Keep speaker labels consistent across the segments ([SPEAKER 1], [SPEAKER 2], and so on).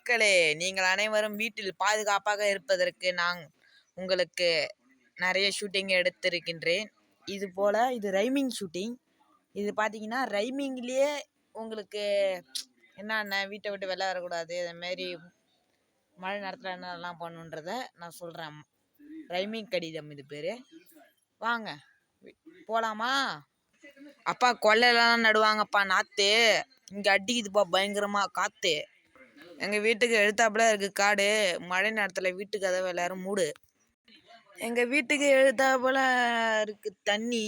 [SPEAKER 1] மக்களே, நீங்கள் அனைவரும் வீட்டில் பாதுகாப்பாக இருப்பதற்கு நான் உங்களுக்கு நிறைய ஷூட்டிங் எடுத்திருக்கின்றேன். இது போல் இது ரைமிங் ஷூட்டிங். இது பார்த்தீங்கன்னா ரைமிங்லேயே உங்களுக்கு என்னென்ன வீட்டை விட்டு வெளில வரக்கூடாது, அதுமாரி மழை நேரத்தில் என்னெல்லாம் பண்ணுன்றத நான் சொல்கிறேன். ரைமிங் கடிதம் இது பேர். வாங்க போகலாமா? அப்பா கொல்லையெல்லாம் நடுவாங்கப்பா நாற்று. இங்கே அடிக்குதுப்பா பயங்கரமாக காற்று. எங்கள் வீட்டுக்கு எழுத்தாப்புல இருக்குது காடு. மழை நேரத்தில் வீட்டு கதவை எல்லோரும் மூடு. எங்கள் வீட்டுக்கு எழுத்தாப்புல இருக்குது தண்ணி.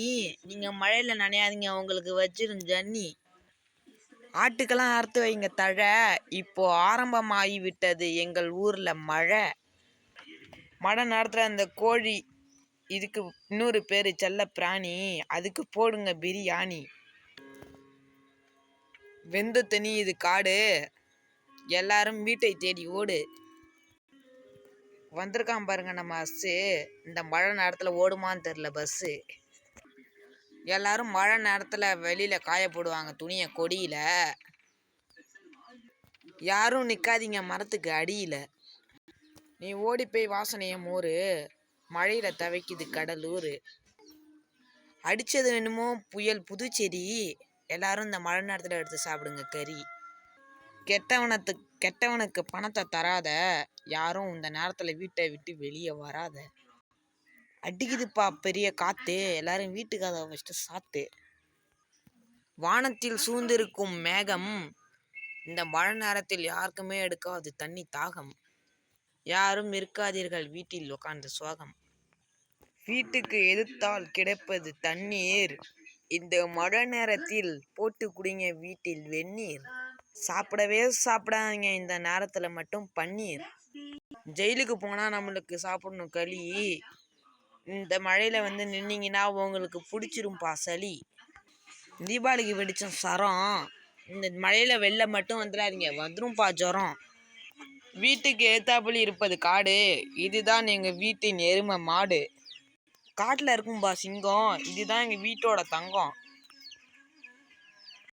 [SPEAKER 1] நீங்கள் மழையில் நனையாதீங்க, உங்களுக்கு வச்சிரும் ஜன்னி. ஆட்டுக்கெல்லாம் அறுத்து வைங்க தழை. இப்போது ஆரம்பமாகி விட்டது எங்கள் ஊரில் மழை. மழை நேரத்தில் அந்த கோழி, இதுக்கு இன்னொரு பேர் செல்ல பிராணி, அதுக்கு போடுங்க பிரியாணி. வெந்த தண்ணி இது காடு, எல்லாரும் வீட்டை தேடி ஓடு. வந்திருக்கான் பாருங்க நம்ம பஸ்ஸு. இந்த மழை நேரத்தில் ஓடுமான்னு தெரில பஸ்ஸு. எல்லாரும் மழை நேரத்தில் வெளியில் காய போடுவாங்க துணியை கொடியில். யாரும் நிற்காதீங்க மரத்துக்கு அடியில். நீ ஓடி போய் வாசனைய மோரு, மழையில் தவைக்குது கடலூர். அடித்தது என்னமோ புயல் புதுச்சேரி. எல்லாரும் இந்த மழை நேரத்தில் எடுத்து சாப்பிடுங்க கறி. கெட்டவனுக்கு பணத்தை தராத, யாரும் இந்த நேரத்தில் வீட்டை விட்டு வெளியே வராத. அடிக்குதுப்பா பெரிய காற்று, எல்லாரும் வீட்டுக்கு அதை வச்சுட்டு சாத்து. வானத்தில் சூழ்ந்திருக்கும் மேகம், இந்த மழை நேரத்தில் யாருக்குமே எடுக்காது தண்ணி தாகம். யாரும் இருக்காதீர்கள் வீட்டில் உட்கார்ந்து சோகம். வீட்டுக்கு எதிர்த்தால் கிடைப்பது தண்ணீர், இந்த மழை நேரத்தில் போட்டு குடிங்க வீட்டில் வெந்நீர். சாப்பிடவே சாப்பிடாதீங்க இந்த நேரத்தில் மட்டும் பன்னீர். ஜெயிலுக்கு போனால் நம்மளுக்கு சாப்பிடணும் களி. இந்த மழையில் வந்து நின்னீங்கன்னா உங்களுக்கு பிடிச்சிரும்பா சளி. தீபாவளிக்கு வெடிச்ச சரம், இந்த மழையில் வெளில மட்டும் வந்துடாதீங்க, வந்துரும்பா ஜுரம். வீட்டுக்கு ஏத்தாப்புல இருப்பது காடு, இதுதான் எங்கள் வீட்டின் எருமை மாடு. காட்டில் இருக்கும்பா சிங்கம், இதுதான் எங்கள் வீட்டோட தங்கம்.